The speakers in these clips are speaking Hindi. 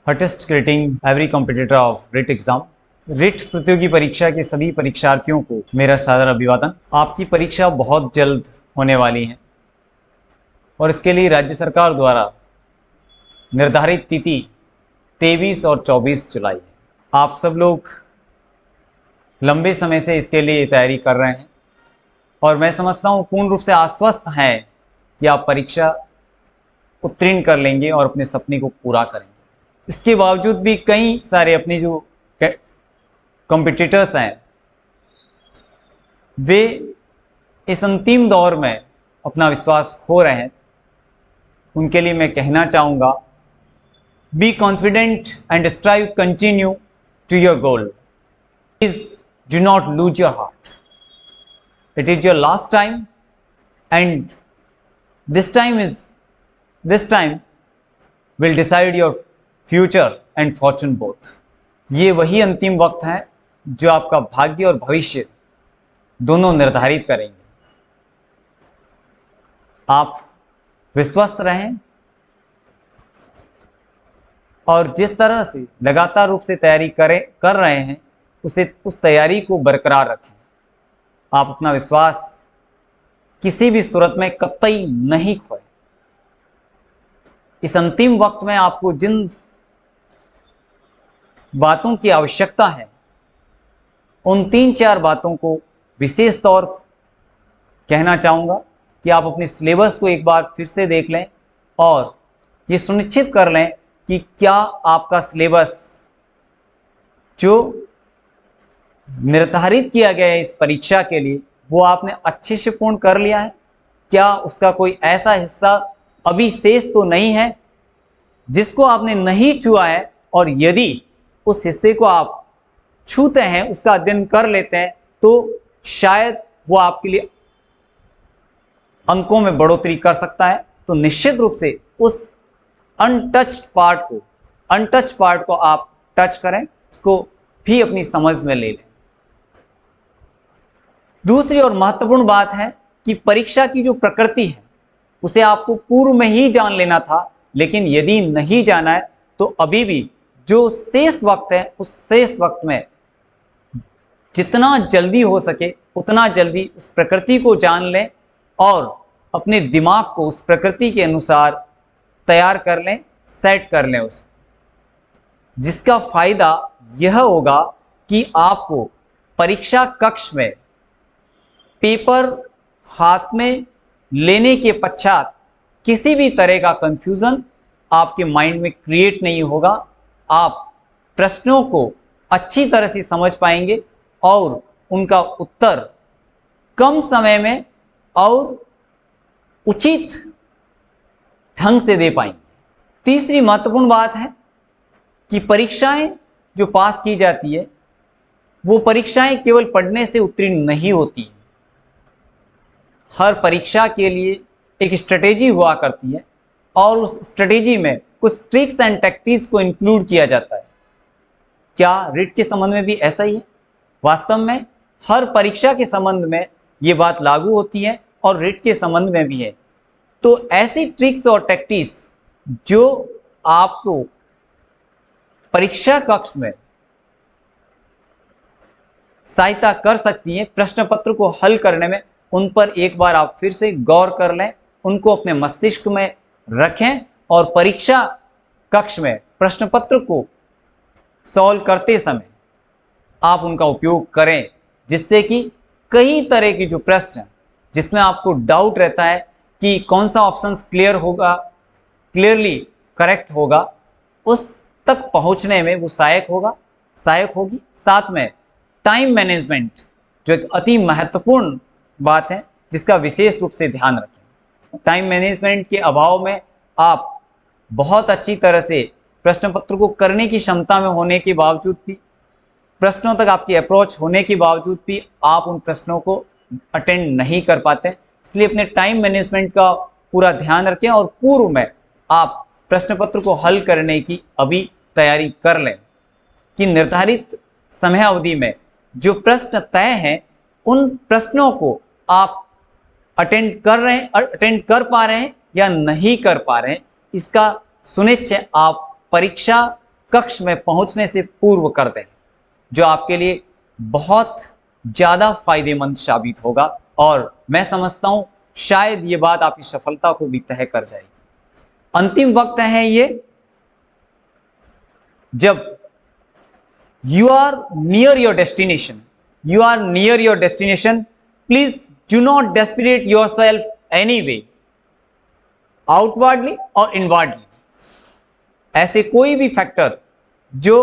Hottest greeting every competitor of writ exam. Writ प्रतियोगी परीक्षा के सभी परीक्षार्थियों को मेरा सादर अभिवादन। आपकी परीक्षा बहुत जल्द होने वाली है और इसके लिए राज्य सरकार द्वारा निर्धारित तिथि 23 और 24 जुलाई है। आप सब लोग लंबे समय से इसके लिए तैयारी कर रहे हैं और मैं समझता हूँ पूर्ण रूप से आश्वस्त हैं कि आप परीक्षा उत्तीर्ण कर लेंगे और अपने सपने को पूरा करेंगे। इसके बावजूद भी कई सारे अपने जो कॉम्पिटिटर्स हैं वे इस अंतिम दौर में अपना विश्वास खो रहे हैं। उनके लिए मैं कहना चाहूँगा, be confident and strive continue to your goal. Please do not lose your heart. It is your last time and this time will decide your future and fortune both. ये वही अंतिम वक्त है जो आपका भाग्य और भविष्य दोनों निर्धारित करेंगे। आप विश्वस्त रहें और जिस तरह से लगातार रूप से तैयारी कर रहे हैं उस तैयारी को बरकरार रखें। आप अपना विश्वास किसी भी सूरत में कतई नहीं खोएं। इस अंतिम वक्त में आपको जिन बातों की आवश्यकता है उन 3-4 बातों को विशेष तौर कहना चाहूँगा कि आप अपने सिलेबस को एक बार फिर से देख लें और ये सुनिश्चित कर लें कि क्या आपका सिलेबस जो निर्धारित किया गया है इस परीक्षा के लिए वो आपने अच्छे से पूर्ण कर लिया है। क्या उसका कोई ऐसा हिस्सा अभी शेष तो नहीं है जिसको आपने नहीं छुआ है, और यदि उस हिस्से को आप छूते हैं, उसका अध्ययन कर लेते हैं, तो शायद वो आपके लिए अंकों में बढ़ोतरी कर सकता है। तो निश्चित रूप से उस अनटच्ड पार्ट को आप टच करें, उसको भी अपनी समझ में ले लें। दूसरी और महत्वपूर्ण बात है कि परीक्षा की जो प्रकृति है उसे आपको पूर्व में ही जान लेना था, लेकिन यदि नहीं जाना है तो अभी भी जो शेष वक्त है उस शेष वक्त में जितना जल्दी हो सके उतना जल्दी उस प्रकृति को जान लें और अपने दिमाग को उस प्रकृति के अनुसार तैयार कर लें, सेट कर लें उसको, जिसका फायदा यह होगा कि आपको परीक्षा कक्ष में पेपर हाथ में लेने के पश्चात किसी भी तरह का कंफ्यूजन आपके माइंड में क्रिएट नहीं होगा। आप प्रश्नों को अच्छी तरह से समझ पाएंगे और उनका उत्तर कम समय में और उचित ढंग से दे पाएंगे। तीसरी महत्वपूर्ण बात है कि परीक्षाएं जो पास की जाती है वो परीक्षाएं केवल पढ़ने से उत्तीर्ण नहीं होती। हर परीक्षा के लिए एक स्ट्रेटेजी हुआ करती है और उस स्ट्रेटेजी में कुछ ट्रिक्स एंड टैक्टिक्स को इंक्लूड किया जाता है। क्या रिट के संबंध में भी ऐसा ही है? वास्तव में हर परीक्षा के संबंध में ये बात लागू होती है और रिट के संबंध में भी है। तो ऐसी ट्रिक्स और टैक्टिक्स जो आपको परीक्षा कक्ष में सहायता कर सकती है प्रश्न पत्र को हल करने में, उन पर एक बार आप फिर से गौर कर लें, उनको अपने मस्तिष्क में रखें और परीक्षा कक्ष में प्रश्न पत्र को सॉल्व करते समय आप उनका उपयोग करें, जिससे कि कई तरह की जो प्रश्न जिसमें आपको डाउट रहता है कि कौन सा ऑप्शन क्लियरली करेक्ट होगा, उस तक पहुंचने में वो सहायक होगी। साथ में टाइम मैनेजमेंट जो एक अति महत्वपूर्ण बात है जिसका विशेष रूप से ध्यान रखें। टाइम मैनेजमेंट के अभाव में आप बहुत अच्छी तरह से प्रश्न पत्र को करने की क्षमता में होने के बावजूद भी, प्रश्नों तक आपकी अप्रोच होने के बावजूद भी आप उन प्रश्नों को अटेंड नहीं कर पाते। इसलिए अपने टाइम मैनेजमेंट का पूरा ध्यान रखें और पूर्व में आप प्रश्न पत्र को हल करने की अभी तैयारी कर लें कि निर्धारित समय अवधि में जो प्रश्न तय हैं उन प्रश्नों को आप अटेंड कर पा रहे हैं या नहीं कर पा रहे हैं, इसका सुनिश्चय आप परीक्षा कक्ष में पहुंचने से पूर्व कर दें, जो आपके लिए बहुत ज़्यादा फायदेमंद साबित होगा। और मैं समझता हूं शायद ये बात आपकी सफलता को भी तय कर जाएगी। अंतिम वक्त है ये जब you are near your destination. You are near your destination. Please do not desperate yourself anyway, outwardly or inwardly. ऐसे कोई भी फैक्टर जो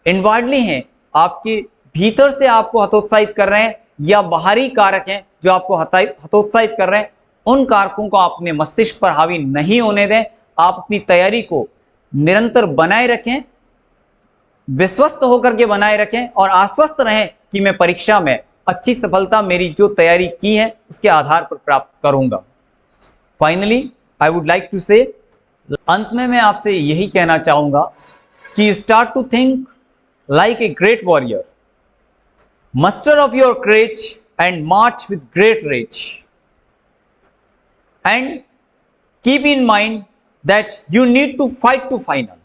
इनवर्डली हैं, आपके भीतर से आपको हतोत्साहित कर रहे हैं, या बाहरी कारक हैं जो आपको हतोत्साहित कर रहे हैं, उन कारकों को अपने मस्तिष्क पर हावी नहीं होने दें। आप अपनी तैयारी को निरंतर बनाए रखें, विश्वस्त होकर के बनाए रखें और आश्वस्त रहें कि मैं परीक्षा में अच्छी सफलता मेरी जो तैयारी की है उसके आधार पर प्राप्त करूंगा। Finally I would like to say, अंत में मैं आपसे यही कहना चाहूंगा कि start to think like a great warrior, muster of your courage and march with great rage, and keep in mind that you need to fight to final.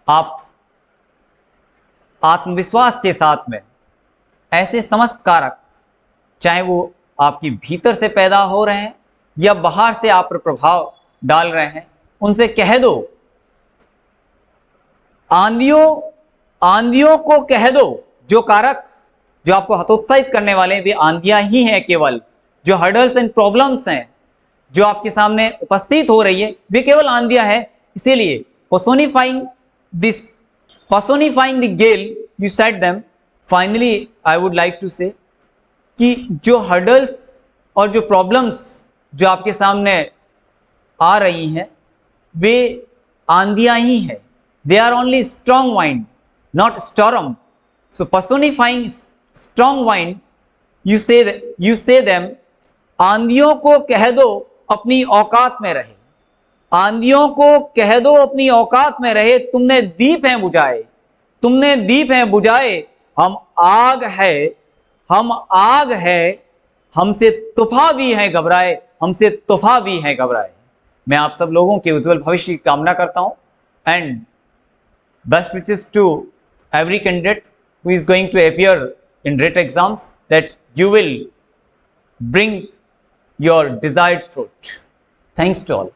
आप आत्मविश्वास के साथ में ऐसे समस्त कारक, चाहे वो आपके भीतर से पैदा हो रहे हैं या बाहर से आप पर प्रभाव डाल रहे हैं, उनसे कह दो, आंधियों को कह दो, जो कारक जो आपको हतोत्साहित करने वाले हैं वे आंधियां ही हैं केवल। जो हर्डल्स एंड प्रॉब्लम्स हैं जो आपके सामने उपस्थित हो रही है वे केवल आंधियां हैं। इसीलिए personifying the gale, you said them. Finally, I would like to say कि जो hurdles और जो problems जो आपके सामने आ रही हैं वे आंधियां ही हैं। They are only strong wind, not storm. So personifying strong wind, you say them, आंधियों को कह दो अपनी औकात में रहे, आंधियों को कह दो अपनी औकात में रहे, तुमने दीप हैं बुझाए, तुमने दीप हैं बुझाए, हम आग है, हमसे तुफा भी है घबराए, हमसे तुफा भी है घबराए। मैं आप सब लोगों के उज्जवल भविष्य की कामना करता हूं, and best wishes to every candidate who is going to appear in RET exams, that you will bring your desired fruit. Thanks to all.